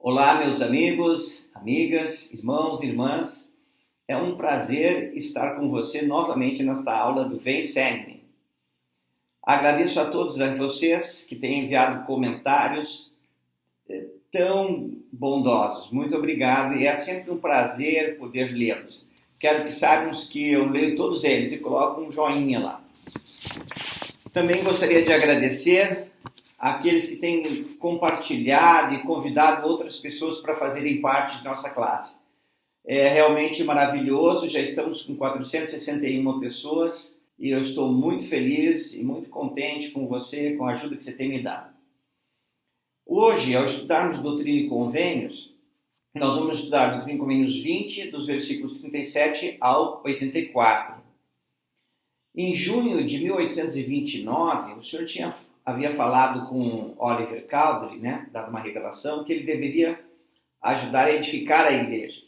Olá, meus amigos, amigas, irmãos e irmãs. É um prazer estar com você novamente nesta aula do Vem Segue-me. Agradeço a todos vocês que têm enviado comentários tão bondosos. Muito obrigado e é sempre um prazer poder lê-los. Quero que saibam que eu leio todos eles e coloco um joinha lá. Também gostaria de agradecer àqueles que têm compartilhado e convidado outras pessoas para fazerem parte de nossa classe. É realmente maravilhoso, já estamos com 461 pessoas e eu estou muito feliz e muito contente com você, com a ajuda que você tem me dado. Hoje, ao estudarmos Doutrina e Convênios, nós vamos estudar Doutrina e Convênios 20, dos versículos 37 ao 84. Em junho de 1829, o senhor havia falado com Oliver Cowdery, dado uma revelação, que ele deveria ajudar a edificar a igreja.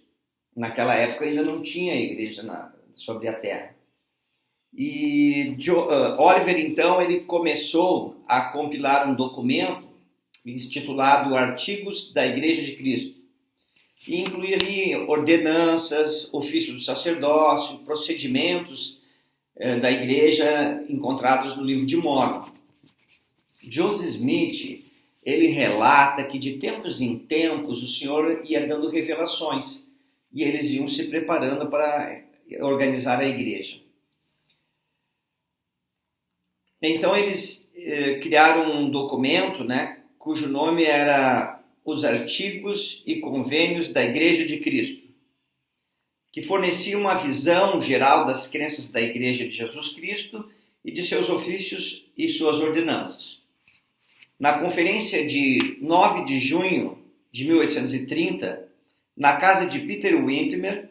Naquela época ainda não tinha igreja sobre a terra. E Oliver, então, ele começou a compilar um documento intitulado Artigos da Igreja de Cristo. E incluía ali ordenanças, ofício do sacerdócio, procedimentos da igreja encontrados no livro de Mórmon. Joseph Smith, ele relata que de tempos em tempos o Senhor ia dando revelações e eles iam se preparando para organizar a igreja. Então eles criaram um documento, cujo nome era Os Artigos e Convênios da Igreja de Cristo, que fornecia uma visão geral das crenças da Igreja de Jesus Cristo e de seus ofícios e suas ordenanças. Na conferência de 9 de junho de 1830, na casa de Peter Witmer,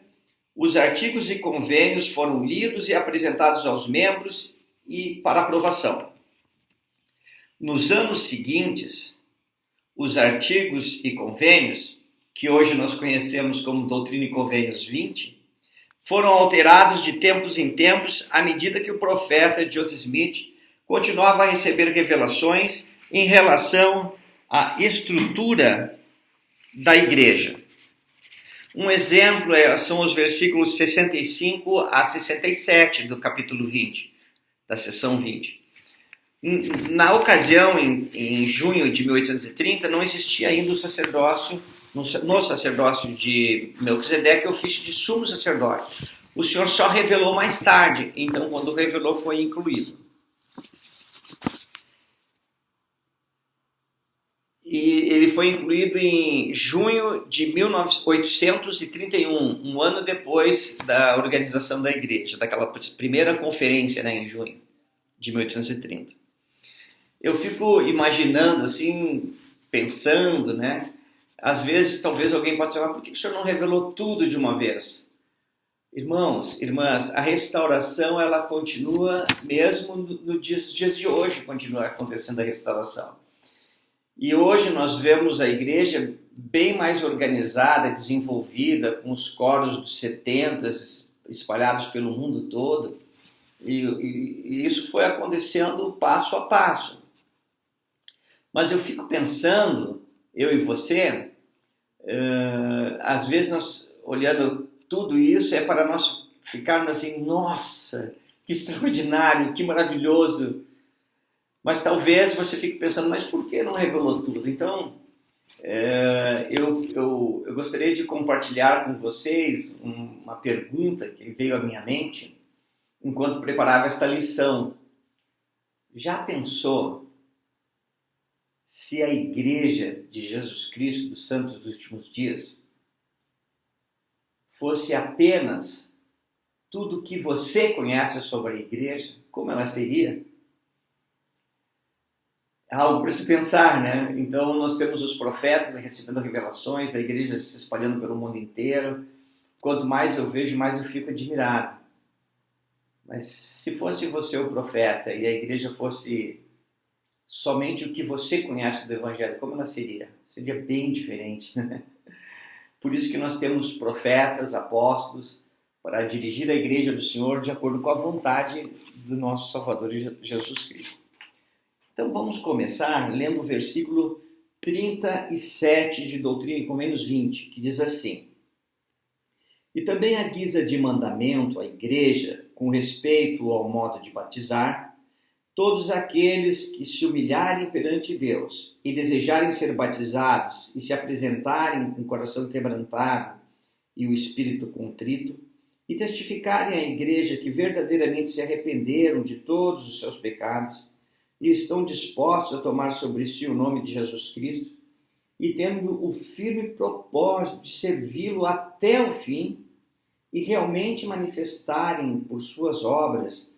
os artigos e convênios foram lidos e apresentados aos membros e para aprovação. Nos anos seguintes, os artigos e convênios, que hoje nós conhecemos como Doutrina e Convênios 20, foram alterados de tempos em tempos à medida que o profeta Joseph Smith continuava a receber revelações em relação à estrutura da igreja. Um exemplo são os versículos 65 a 67 do capítulo 20, da seção 20. Na ocasião, em junho de 1830, não existia ainda o sacerdócio, no sacerdócio de Melquisedeque, o ofício de sumo sacerdote. O Senhor só revelou mais tarde, então quando revelou foi incluído. E ele foi incluído em junho de 1831, um ano depois da organização da igreja, daquela primeira conferência, em junho de 1830. Eu fico imaginando, assim, pensando, às vezes, talvez alguém possa falar, por que o senhor não revelou tudo de uma vez? Irmãos, irmãs, a restauração, ela continua, mesmo nos dias de hoje, continua acontecendo a restauração. E hoje nós vemos a igreja bem mais organizada, desenvolvida, com os coros dos 70 espalhados pelo mundo todo. E isso foi acontecendo passo a passo. Mas eu fico pensando, eu e você, às vezes nós, olhando tudo isso, é para nós ficarmos assim, nossa, que extraordinário, que maravilhoso. Mas talvez você fique pensando, mas por que não revelou tudo? Então, eu gostaria de compartilhar com vocês uma pergunta que veio à minha mente enquanto preparava esta lição. Já pensou se a Igreja de Jesus Cristo dos Santos dos Últimos Dias fosse apenas tudo o que você conhece sobre a Igreja, como ela seria? É algo para se pensar, Então, nós temos os profetas recebendo revelações, a igreja se espalhando pelo mundo inteiro. Quanto mais eu vejo, mais eu fico admirado. Mas se fosse você o profeta e a igreja fosse somente o que você conhece do Evangelho, como ela seria? Seria bem diferente, Por isso que nós temos profetas, apóstolos, para dirigir a igreja do Senhor de acordo com a vontade do nosso Salvador Jesus Cristo. Então vamos começar lendo o versículo 37 de Doutrina e Convênios 20, que diz assim: e também à guisa de mandamento à igreja, com respeito ao modo de batizar, todos aqueles que se humilharem perante Deus e desejarem ser batizados e se apresentarem com o coração quebrantado e o espírito contrito, e testificarem à igreja que verdadeiramente se arrependeram de todos os seus pecados e estão dispostos a tomar sobre si o nome de Jesus Cristo, e tendo o firme propósito de servi-lo até o fim, e realmente manifestarem por suas obras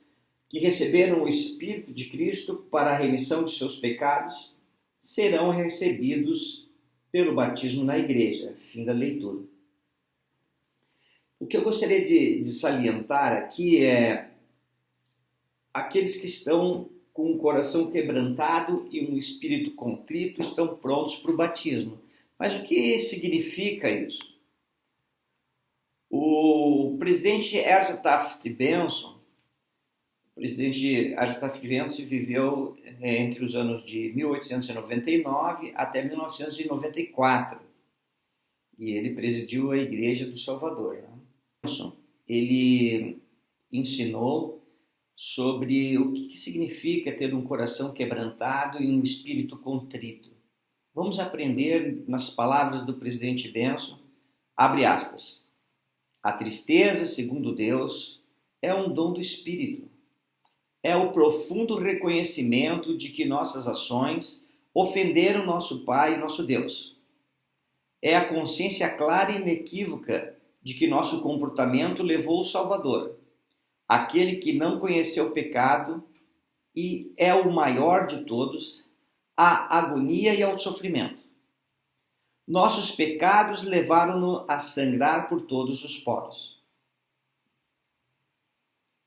que receberam o Espírito de Cristo para a remissão de seus pecados, serão recebidos pelo batismo na igreja. Fim da leitura. O que eu gostaria de salientar aqui é aqueles que estão com o coração quebrantado e um espírito contrito estão prontos para o batismo. Mas o que significa isso? O presidente Asa Taft Benson, viveu entre os anos de 1899 até 1994 e ele presidiu a Igreja do Salvador. Ele ensinou sobre o que significa ter um coração quebrantado e um espírito contrito. Vamos aprender nas palavras do presidente Benson, abre aspas: a tristeza, segundo Deus, é um dom do Espírito. É o profundo reconhecimento de que nossas ações ofenderam nosso Pai e nosso Deus. É a consciência clara e inequívoca de que nosso comportamento levou o Salvador, aquele que não conheceu o pecado e é o maior de todos, à agonia e ao sofrimento. Nossos pecados levaram-no a sangrar por todos os poros.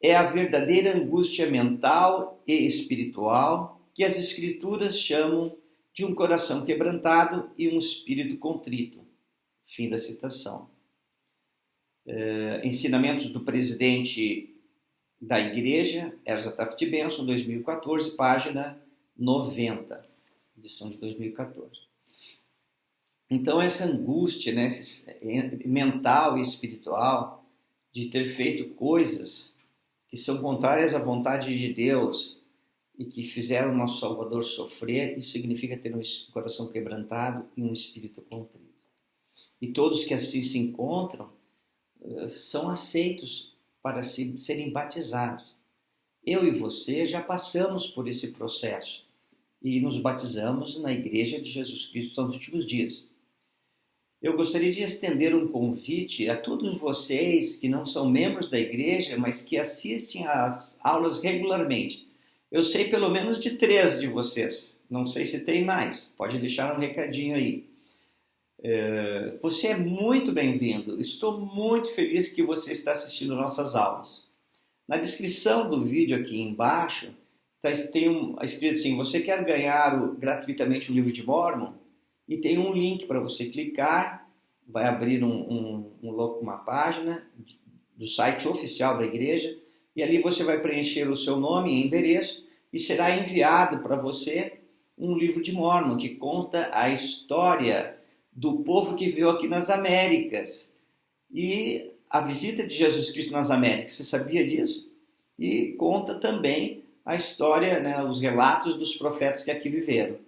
É a verdadeira angústia mental e espiritual que as Escrituras chamam de um coração quebrantado e um espírito contrito. Fim da citação. Ensinamentos do presidente da Igreja, Asa Taft Benson, 2014, página 90, edição de 2014. Então, essa angústia, né, mental e espiritual de ter feito coisas que são contrárias à vontade de Deus e que fizeram o nosso Salvador sofrer, isso significa ter um coração quebrantado e um espírito contrito. E todos que assim se encontram são aceitos para serem batizados. Eu e você já passamos por esse processo e nos batizamos na Igreja de Jesus Cristo nos últimos dias. Eu gostaria de estender um convite a todos vocês que não são membros da igreja, mas que assistem às aulas regularmente. Eu sei pelo menos de 3 de vocês, não sei se tem mais, pode deixar um recadinho aí. Você é muito bem-vindo, estou muito feliz que você está assistindo nossas aulas. Na descrição do vídeo aqui embaixo, tem escrito assim: você quer ganhar gratuitamente o livro de Mórmon? E tem um link para você clicar, vai abrir uma página do site oficial da igreja, e ali você vai preencher o seu nome e endereço, e será enviado para você um livro de Mórmon, que conta a história do povo que veio aqui nas Américas, e a visita de Jesus Cristo nas Américas. Você sabia disso? E conta também a história, né, os relatos dos profetas que aqui viveram.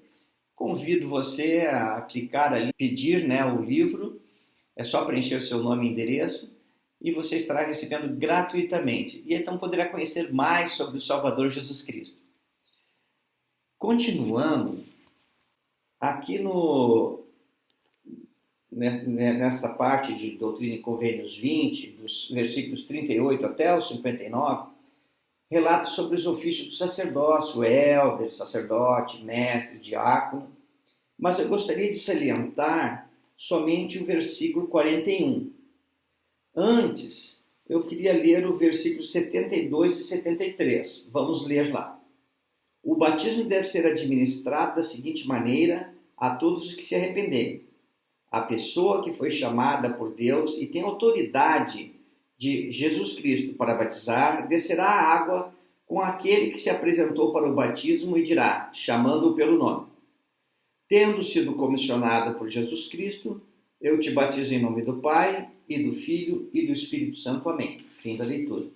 Convido você a clicar ali, pedir, né, o livro, é só preencher seu nome e endereço e você estará recebendo gratuitamente. E então poderá conhecer mais sobre o Salvador Jesus Cristo. Continuando, aqui nesta parte de Doutrina e Convênios 20, dos versículos 38 até os 59, relata sobre os ofícios do sacerdócio, élder, sacerdote, mestre, diácono, mas eu gostaria de salientar somente o versículo 41. Antes, eu queria ler o versículo 72 e 73. Vamos ler lá. O batismo deve ser administrado da seguinte maneira a todos os que se arrependerem. A pessoa que foi chamada por Deus e tem autoridade de Jesus Cristo para batizar, descerá a água com aquele que se apresentou para o batismo e dirá, chamando-o pelo nome: Tendo sido comissionado por Jesus Cristo, eu te batizo em nome do Pai, e do Filho, e do Espírito Santo. Amém. Fim da leitura.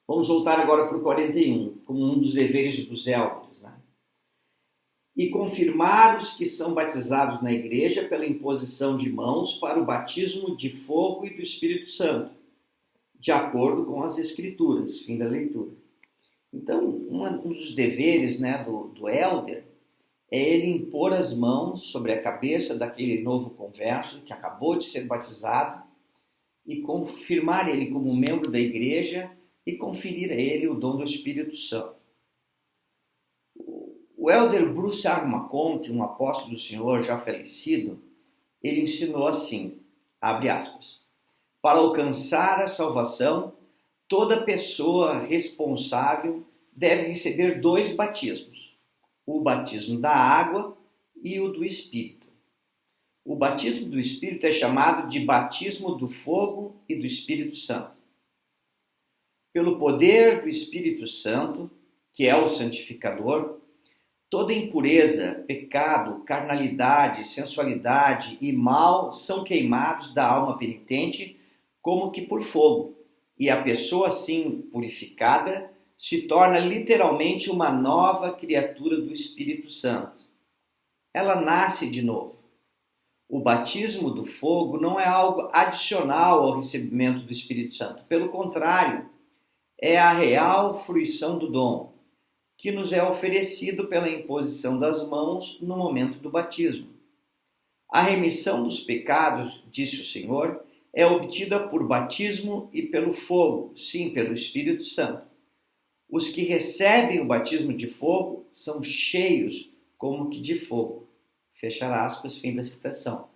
Vamos voltar agora para o 41, como um dos deveres dos elders, né? E confirmar os que são batizados na igreja pela imposição de mãos para o batismo de fogo e do Espírito Santo, de acordo com as Escrituras. Fim da leitura. Então, um dos deveres, né, do elder é ele impor as mãos sobre a cabeça daquele novo converso que acabou de ser batizado e confirmar ele como membro da igreja e conferir a ele o dom do Espírito Santo. O elder Bruce R. McConkie, um apóstolo do Senhor já falecido, ele ensinou assim, abre aspas, para alcançar a salvação, toda pessoa responsável deve receber 2 batismos, o batismo da água e o do Espírito. O batismo do Espírito é chamado de batismo do fogo e do Espírito Santo. Pelo poder do Espírito Santo, que é o santificador, toda impureza, pecado, carnalidade, sensualidade e mal são queimados da alma penitente como que por fogo, e a pessoa assim purificada se torna literalmente uma nova criatura do Espírito Santo. Ela nasce de novo. O batismo do fogo não é algo adicional ao recebimento do Espírito Santo. Pelo contrário, é a real fruição do dom, que nos é oferecido pela imposição das mãos no momento do batismo. A remissão dos pecados, disse o Senhor, é obtida por batismo e pelo fogo, sim, pelo Espírito Santo. Os que recebem o batismo de fogo são cheios como que de fogo. Fechar aspas, fim da citação.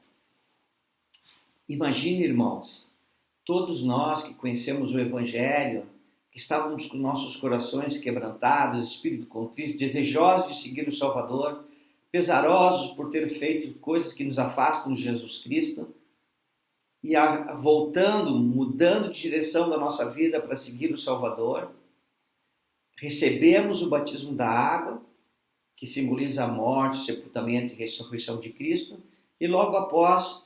Imagine, irmãos, todos nós que conhecemos o Evangelho, que estávamos com nossos corações quebrantados, espírito contrito, desejosos de seguir o Salvador, pesarosos por ter feito coisas que nos afastam de Jesus Cristo, e voltando, mudando de direção da nossa vida para seguir o Salvador, recebemos o batismo da água, que simboliza a morte, sepultamento e ressurreição de Cristo, e logo após,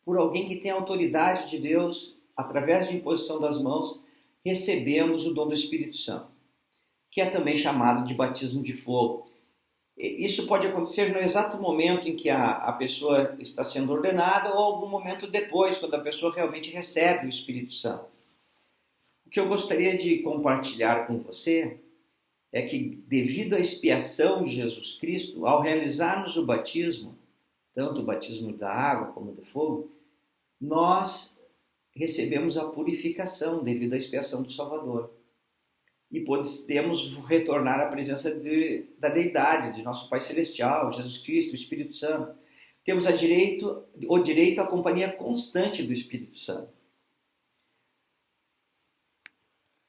por alguém que tem a autoridade de Deus, através de imposição das mãos, recebemos o dom do Espírito Santo, que é também chamado de batismo de fogo. Isso pode acontecer no exato momento em que a pessoa está sendo ordenada ou algum momento depois, quando a pessoa realmente recebe o Espírito Santo. O que eu gostaria de compartilhar com você é que, devido à expiação de Jesus Cristo, ao realizarmos o batismo, tanto o batismo da água como do fogo, nós recebemos a purificação devido à expiação do Salvador. E podemos retornar à presença da deidade, de nosso Pai Celestial, Jesus Cristo, o Espírito Santo. Temos o direito à companhia constante do Espírito Santo.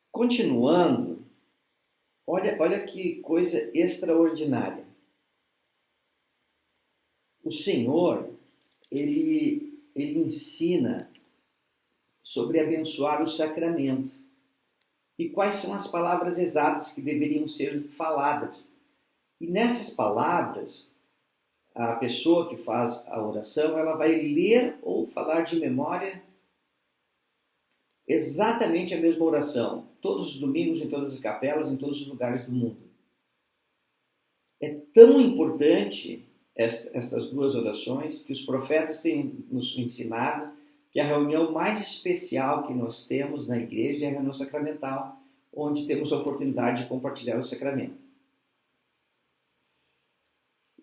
Continuando, olha que coisa extraordinária. O Senhor, ele ensina sobre abençoar o sacramento. E quais são as palavras exatas que deveriam ser faladas. E nessas palavras, a pessoa que faz a oração, ela vai ler ou falar de memória exatamente a mesma oração, todos os domingos, em todas as capelas, em todos os lugares do mundo. É tão importante estas 2 orações que os profetas têm nos ensinado que a reunião mais especial que nós temos na igreja é a reunião sacramental, onde temos a oportunidade de compartilhar o sacramento.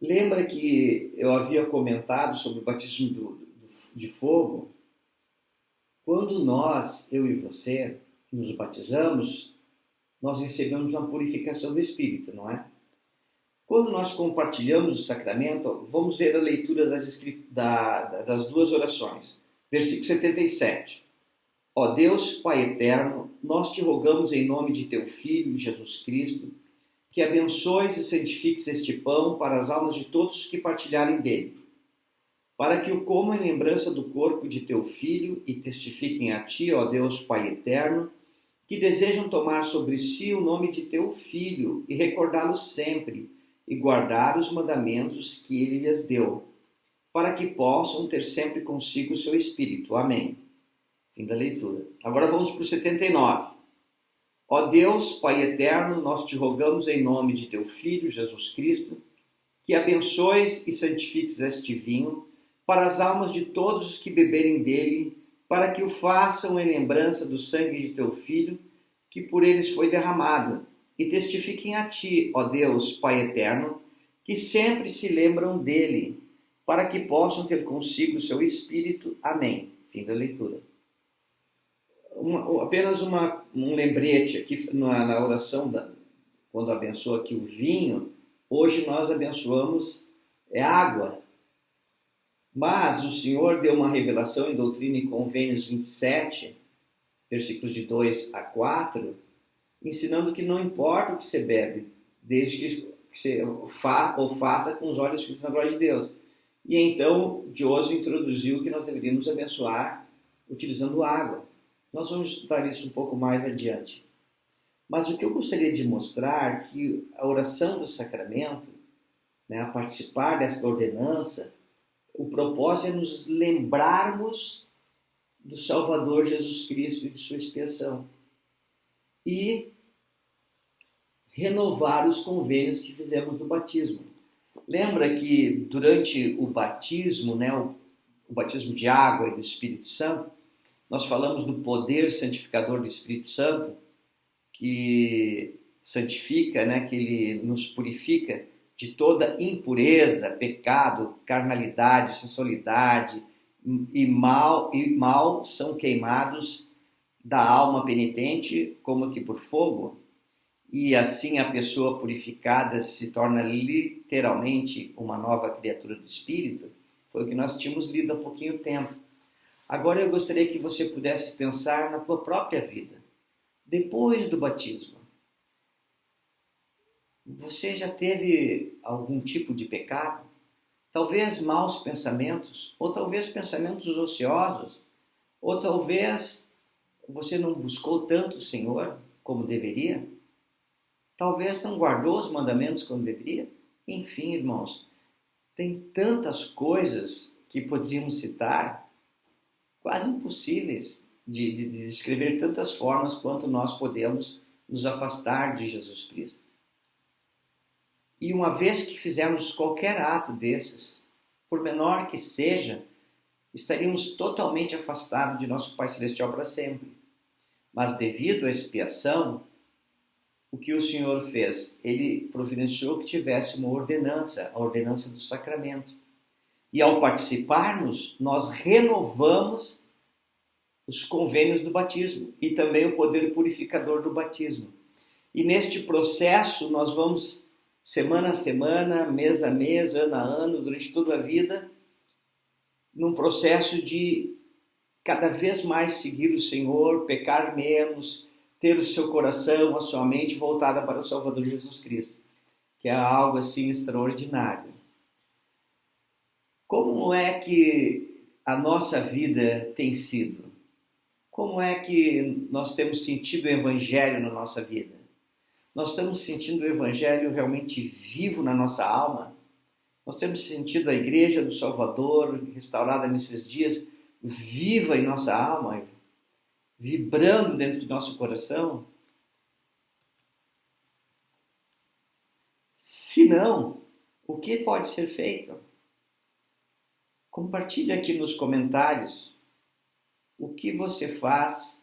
Lembra que eu havia comentado sobre o batismo de fogo? Quando nós, eu e você, nos batizamos, nós recebemos uma purificação do Espírito, não é? Quando nós compartilhamos o sacramento, vamos ver a leitura das 2 orações. Versículo 77. Ó Deus, Pai eterno, nós te rogamos em nome de teu Filho, Jesus Cristo, que abençoes e santifiques este pão para as almas de todos os que partilharem dele, para que o comam em lembrança do corpo de teu Filho e testifiquem a ti, ó Deus, Pai eterno, que desejam tomar sobre si o nome de teu Filho e recordá-lo sempre, e guardar os mandamentos que ele lhes deu, para que possam ter sempre consigo o seu espírito. Amém. Fim da leitura. Agora vamos para o 79. Ó Deus, Pai eterno, nós te rogamos em nome de teu Filho, Jesus Cristo, que abençoes e santifiques este vinho para as almas de todos os que beberem dele, para que o façam em lembrança do sangue de teu Filho, que por eles foi derramado, e testifiquem a ti, ó Deus, Pai eterno, que sempre se lembram dele, para que possam ter consigo o seu Espírito. Amém. Fim da leitura. Apenas um lembrete aqui na oração, quando abençoa aqui o vinho, hoje nós abençoamos água. Mas o Senhor deu uma revelação em Doutrina e Convênios 27, versículos de 2 a 4, ensinando que não importa o que você bebe, desde que você faça com os olhos fitos na glória de Deus. E então, Josué introduziu que nós deveríamos abençoar utilizando água. Nós vamos estudar isso um pouco mais adiante. Mas o que eu gostaria de mostrar é que a oração do sacramento, a participar desta ordenança, o propósito é nos lembrarmos do Salvador Jesus Cristo e de sua expiação. E renovar os convênios que fizemos do batismo. Lembra que durante o batismo, o batismo de água e do Espírito Santo, nós falamos do poder santificador do Espírito Santo, que santifica, que ele nos purifica de toda impureza, pecado, carnalidade, sensualidade e mal são queimados da alma penitente como que por fogo, e assim a pessoa purificada se torna literalmente uma nova criatura do Espírito. Foi o que nós tínhamos lido há pouquinho tempo. Agora eu gostaria que você pudesse pensar na tua própria vida, depois do batismo. Você já teve algum tipo de pecado? Talvez maus pensamentos, ou talvez pensamentos ociosos, ou talvez você não buscou tanto o Senhor como deveria? Talvez não guardou os mandamentos como deveria? Enfim, irmãos, tem tantas coisas que poderíamos citar, quase impossíveis de descrever tantas formas quanto nós podemos nos afastar de Jesus Cristo. E uma vez que fizermos qualquer ato desses, por menor que seja, estaríamos totalmente afastados de nosso Pai Celestial para sempre. Mas devido à expiação, o que o Senhor fez? Ele providenciou que tivesse uma ordenança, a ordenança do sacramento. E ao participarmos, nós renovamos os convênios do batismo e também o poder purificador do batismo. E neste processo nós vamos, semana a semana, mês a mês, ano a ano, durante toda a vida, num processo de cada vez mais seguir o Senhor, pecar menos, ter o seu coração, a sua mente voltada para o Salvador Jesus Cristo, que é algo assim extraordinário. Como é que a nossa vida tem sido? Como é que nós temos sentido o Evangelho na nossa vida? Nós estamos sentindo o Evangelho realmente vivo na nossa alma? Nós temos sentido a Igreja do Salvador, restaurada nesses dias, viva em nossa alma, vibrando dentro de nosso coração? Se não, o que pode ser feito? Compartilhe aqui nos comentários o que você faz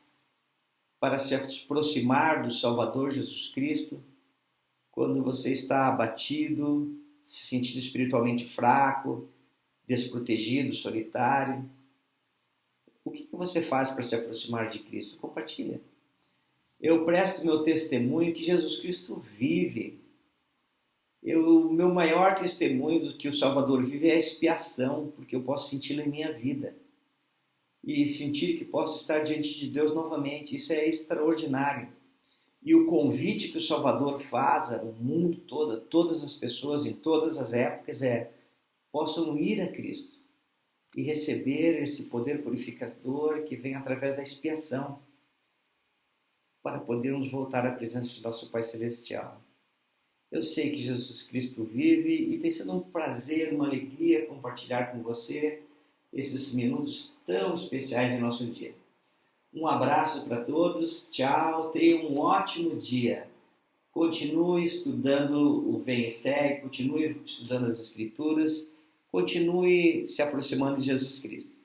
para se aproximar do Salvador Jesus Cristo quando você está abatido, se sentindo espiritualmente fraco, desprotegido, solitário. O que você faz para se aproximar de Cristo? Compartilha. Eu presto meu testemunho que Jesus Cristo vive. O meu maior testemunho do que o Salvador vive é a expiação, porque eu posso senti-lo em minha vida. E sentir que posso estar diante de Deus novamente. Isso é extraordinário. E o convite que o Salvador faz ao mundo todo, a todas as pessoas, em todas as épocas, possam ir a Cristo e receber esse poder purificador que vem através da expiação, para podermos voltar à presença de nosso Pai Celestial. Eu sei que Jesus Cristo vive e tem sido um prazer, uma alegria compartilhar com você esses minutos tão especiais do nosso dia. Um abraço para todos, tchau, tenha um ótimo dia. Continue estudando o Vem e Segue, continue estudando as Escrituras, continue se aproximando de Jesus Cristo.